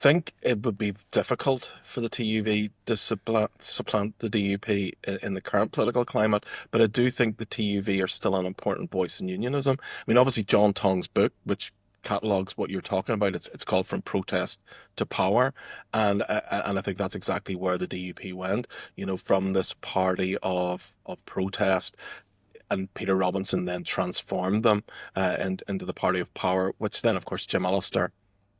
think it would be difficult for the TUV to supplant the DUP in the current political climate, but I do think the TUV are still an important voice in unionism. I mean, obviously, John Tong's book, which catalogues what you're talking about, it's called From Protest to Power, and I think that's exactly where the DUP went. From this party of protest, and Peter Robinson then transformed them into the party of power, which then, of course, Jim Allister,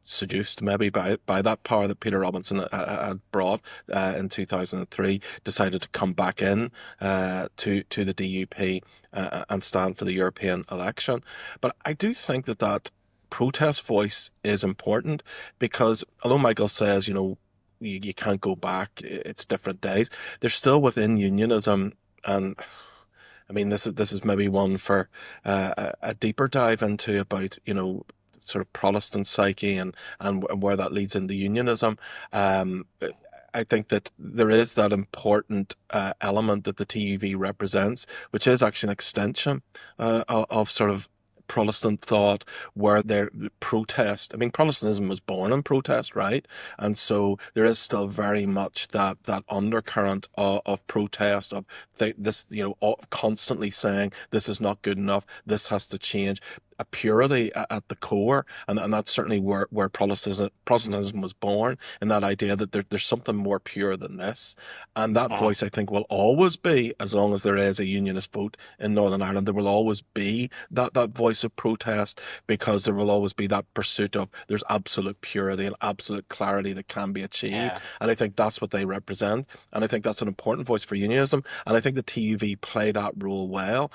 seduced maybe by that power that Peter Robinson had brought in 2003, decided to come back in to the DUP and stand for the European election. But I do think that protest voice is important because although Michael says, you can't go back, it's different days, they're still within unionism. And I mean, this is maybe one for a deeper dive into about sort of Protestant psyche and where that leads into unionism. Um, I think that there is that important element that the TUV represents, which is actually an extension of sort of Protestant thought, where their protest. I mean, Protestantism was born in protest, right? And so there is still very much that undercurrent of protest, of this, constantly saying this is not good enough, this has to change. A purity at the core, and that's certainly where Protestantism was born, in that idea that there's something more pure than this. And that Mm. voice, I think, will always be, as long as there is a unionist vote in Northern Ireland, there will always be that voice of protest, because there will always be that pursuit of there's absolute purity and absolute clarity that can be achieved. Yeah. And I think that's what they represent. And I think that's an important voice for unionism. And I think the TUV play that role well.